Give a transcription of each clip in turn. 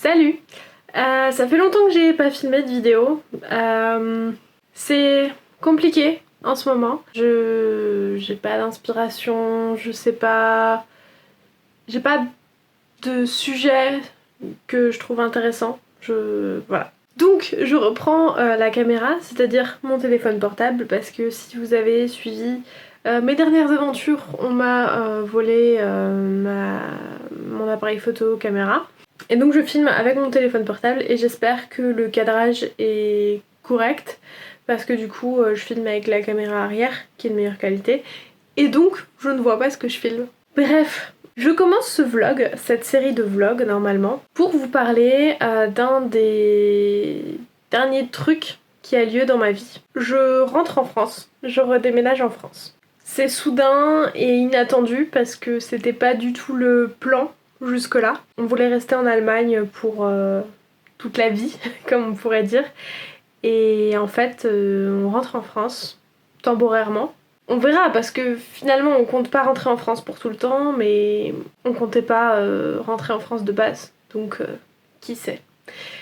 Salut! Ça fait longtemps que j'ai pas filmé de vidéo. C'est compliqué en ce moment. J'ai pas d'inspiration, je sais pas. J'ai pas de sujet que je trouve intéressant. Voilà. Donc je reprends la caméra, c'est-à-dire mon téléphone portable, parce que si vous avez suivi mes dernières aventures, on m'a volé mon appareil photo caméra. Et donc je filme avec mon téléphone portable et j'espère que le cadrage est correct parce que du coup je filme avec la caméra arrière qui est de meilleure qualité et donc je ne vois pas ce que je filme. Bref, je commence ce vlog, cette série de vlogs normalement, pour vous parler d'un des derniers trucs qui a lieu dans ma vie. Je rentre en France, je redéménage en France. C'est soudain et inattendu parce que c'était pas du tout le plan jusque-là. On voulait rester en Allemagne pour toute la vie, comme on pourrait dire. Et en fait, on rentre en France, temporairement. On verra, parce que finalement, on compte pas rentrer en France pour tout le temps, mais on comptait pas rentrer en France de base. Donc, qui sait.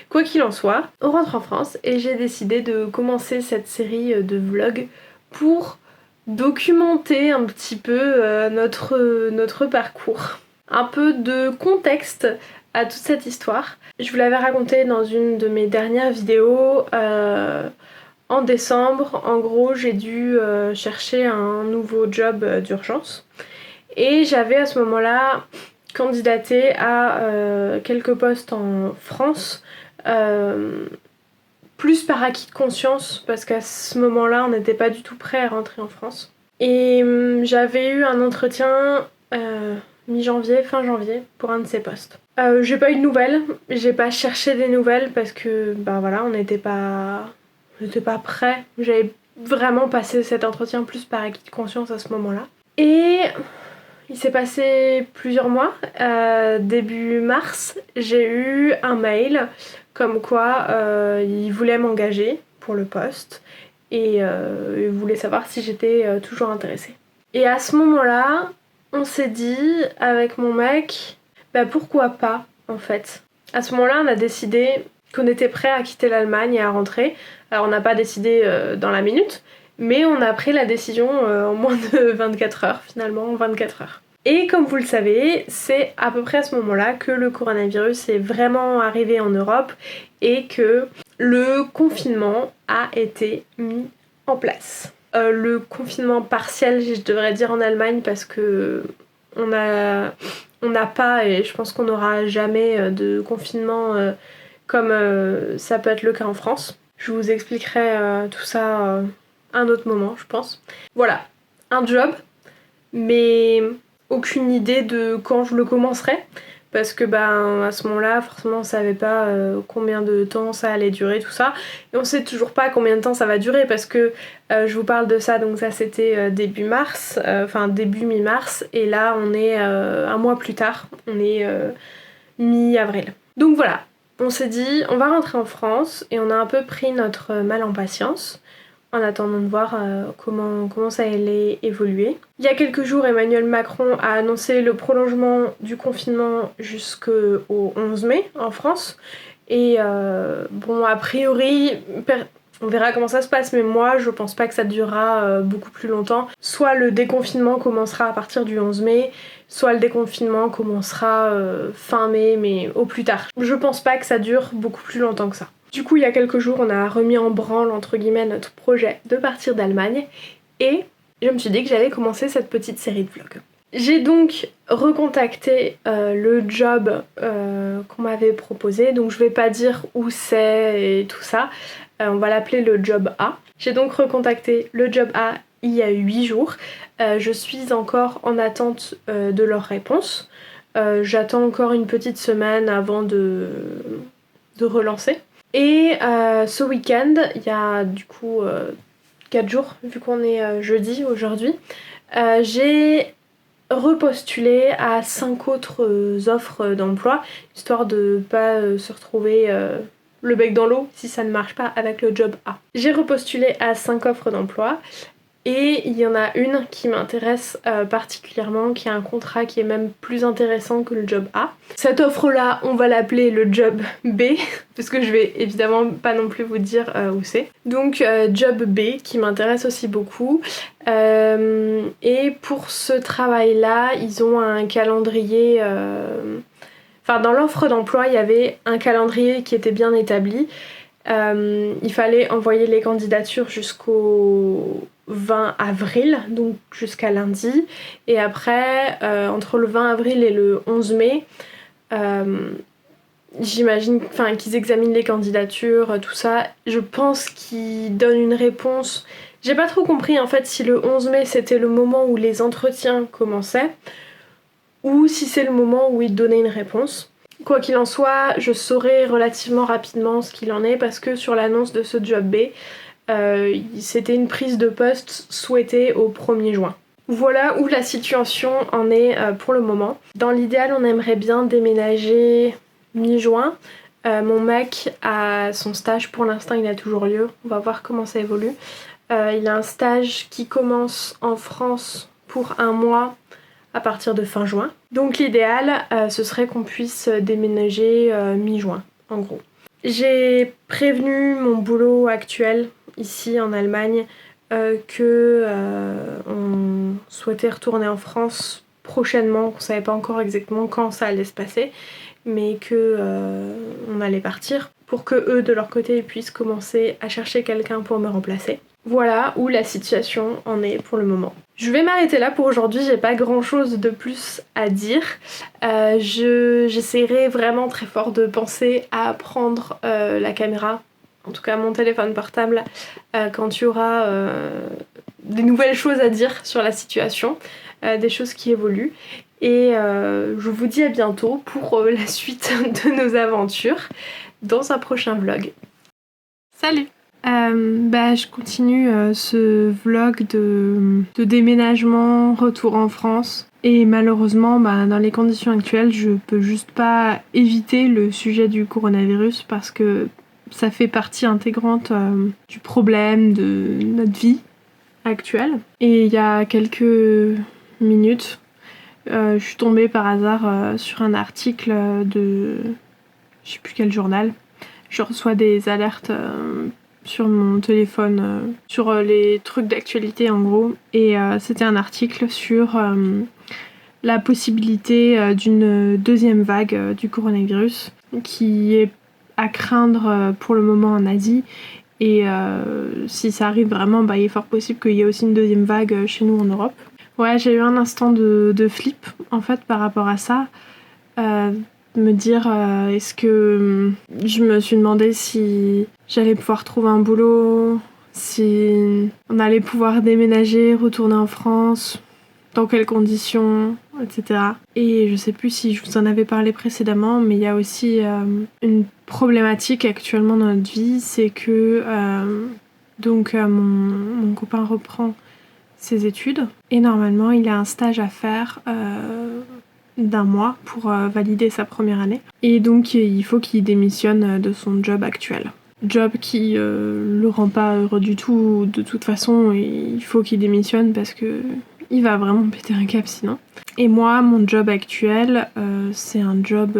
Quoi qu'il en soit, on rentre en France et j'ai décidé de commencer cette série de vlogs pour documenter un petit peu notre parcours. Un peu de contexte à toute cette histoire. Je vous l'avais raconté dans une de mes dernières vidéos en décembre. En gros, j'ai dû chercher un nouveau job d'urgence. Et j'avais à ce moment-là candidaté à quelques postes en France. Plus par acquis de conscience, parce qu'à ce moment-là, on n'était pas du tout prêt à rentrer en France. Et j'avais eu un entretien mi-janvier, fin janvier, pour un de ces postes. J'ai pas eu de nouvelles, j'ai pas cherché des nouvelles parce que, ben voilà, on n'était pas prêt. J'avais vraiment passé cet entretien plus par acquis de conscience à ce moment-là. Et il s'est passé plusieurs mois. Début mars, j'ai eu un mail comme quoi il voulait m'engager pour le poste et il voulait savoir si j'étais toujours intéressée. Et à ce moment-là, on s'est dit avec mon mec, bah pourquoi pas en fait. À ce moment-là, on a décidé qu'on était prêt à quitter l'Allemagne et à rentrer. Alors on n'a pas décidé dans la minute, mais on a pris la décision en moins de 24 heures finalement, en 24 heures. Et comme vous le savez, c'est à peu près à ce moment-là que le coronavirus est vraiment arrivé en Europe et que le confinement a été mis en place. Le confinement partiel, je devrais dire en Allemagne, parce que on n'a pas, et je pense qu'on n'aura jamais de confinement comme ça peut être le cas en France. Je vous expliquerai tout ça un autre moment, je pense. Voilà, un job, mais aucune idée de quand je le commencerai. Parce que à ce moment-là, forcément, on savait pas combien de temps ça allait durer, tout ça. Et on sait toujours pas combien de temps ça va durer parce que je vous parle de ça, donc ça c'était début mars, début mi-mars. Et là, on est un mois plus tard, on est mi-avril. Donc voilà, on s'est dit, on va rentrer en France et on a un peu pris notre mal en patience en attendant de voir comment ça allait évoluer. Il y a quelques jours, Emmanuel Macron a annoncé le prolongement du confinement jusqu'au 11 mai en France. Et a priori, on verra comment ça se passe, mais moi je pense pas que ça durera beaucoup plus longtemps. Soit le déconfinement commencera à partir du 11 mai, soit le déconfinement commencera fin mai, mais au plus tard. Je pense pas que ça dure beaucoup plus longtemps que ça. Du coup, il y a quelques jours, on a remis en branle, entre guillemets, notre projet de partir d'Allemagne et je me suis dit que j'allais commencer cette petite série de vlogs. J'ai donc recontacté le job qu'on m'avait proposé, donc je vais pas dire où c'est et tout ça, on va l'appeler le job A. J'ai donc recontacté le job A il y a 8 jours, je suis encore en attente de leur réponse, j'attends encore une petite semaine avant de relancer. Et ce week-end, il y a du coup 4 jours, vu qu'on est jeudi aujourd'hui, j'ai repostulé à 5 autres offres d'emploi, histoire de pas se retrouver le bec dans l'eau si ça ne marche pas avec le job A. J'ai repostulé à 5 offres d'emploi Et il y en a une qui m'intéresse particulièrement, qui a un contrat qui est même plus intéressant que le job A. Cette offre-là, on va l'appeler le job B, parce que je vais évidemment pas non plus vous dire où c'est. Donc job B qui m'intéresse aussi beaucoup. Et pour ce travail-là, ils ont un calendrier... Enfin, dans l'offre d'emploi, il y avait un calendrier qui était bien établi. Il fallait envoyer les candidatures jusqu'au 20 avril, donc jusqu'à lundi. Et après, entre le 20 avril et le 11 mai, j'imagine qu'ils examinent les candidatures, tout ça. Je pense qu'ils donnent une réponse. J'ai pas trop compris en fait si le 11 mai c'était le moment où les entretiens commençaient ou si c'est le moment où ils donnaient une réponse. Quoi qu'il en soit, je saurai relativement rapidement ce qu'il en est parce que sur l'annonce de ce job B, c'était une prise de poste souhaitée au 1er juin. Voilà où la situation en est pour le moment. Dans l'idéal, on aimerait bien déménager mi-juin. Mon mec a son stage, pour l'instant il a toujours lieu, on va voir comment ça évolue. Il a un stage qui commence en France pour 1 mois à partir de fin juin. Donc l'idéal, ce serait qu'on puisse déménager mi-juin, en gros. J'ai prévenu mon boulot actuel, ici en Allemagne, que on souhaitait retourner en France prochainement, qu'on savait pas encore exactement quand ça allait se passer, mais que on allait partir pour que eux, de leur côté, ils puissent commencer à chercher quelqu'un pour me remplacer. Voilà où la situation en est pour le moment. Je vais m'arrêter là pour aujourd'hui, j'ai pas grand chose de plus à dire. J'essaierai vraiment très fort de penser à prendre la caméra, en tout cas mon téléphone portable, quand il y aura des nouvelles choses à dire sur la situation, des choses qui évoluent. Et je vous dis à bientôt pour la suite de nos aventures dans un prochain vlog. Salut! Je continue ce vlog de déménagement, retour en France. Et malheureusement, dans les conditions actuelles, je peux juste pas éviter le sujet du coronavirus parce que ça fait partie intégrante du problème de notre vie actuelle. Et il y a quelques minutes, je suis tombée par hasard sur un article de... je sais plus quel journal. Je reçois des alertes sur mon téléphone, sur les trucs d'actualité en gros. Et c'était un article sur la possibilité d'une deuxième vague du coronavirus qui est à craindre pour le moment en Asie. Et si ça arrive vraiment, il est fort possible qu'il y ait aussi une deuxième vague chez nous en Europe. Ouais, j'ai eu un instant de flip en fait par rapport à ça. Me dire est-ce que je me suis demandé si j'allais pouvoir trouver un boulot, si on allait pouvoir déménager, retourner en France, dans quelles conditions, etc. Et je sais plus si je vous en avais parlé précédemment, mais il y a aussi une problématique actuellement dans notre vie, c'est que mon copain reprend ses études et normalement il a un stage à faire d'1 mois pour valider sa première année. Et donc il faut qu'il démissionne de son job actuel. Job qui le rend pas heureux du tout, de toute façon, il faut qu'il démissionne parce que il va vraiment péter un câble sinon. Et moi, mon job actuel, c'est un job...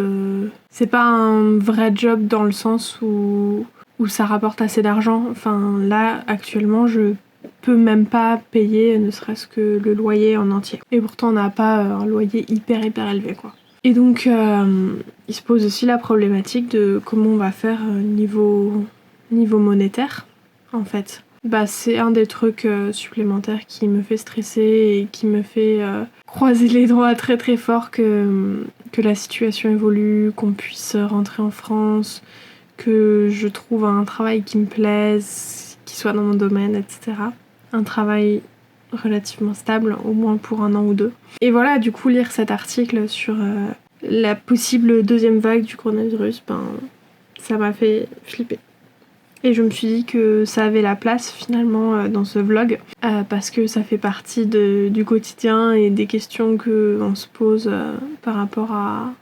c'est pas un vrai job dans le sens où ça rapporte assez d'argent. Enfin là, actuellement, je peux même pas payer ne serait-ce que le loyer en entier. Et pourtant on n'a pas un loyer hyper élevé quoi. Et donc il se pose aussi la problématique de comment on va faire niveau monétaire en fait. C'est un des trucs supplémentaires qui me fait stresser et qui me fait croiser les doigts très très fort que la situation évolue, qu'on puisse rentrer en France, que je trouve un travail qui me plaise, qui soit dans mon domaine, etc. Un travail relativement stable, au moins pour 1 an ou 2. Et voilà, du coup, lire cet article sur la possible deuxième vague du coronavirus, ça m'a fait flipper. Et je me suis dit que ça avait la place finalement dans ce vlog, parce que ça fait partie du quotidien et des questions qu'on se pose par rapport à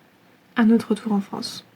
notre retour en France.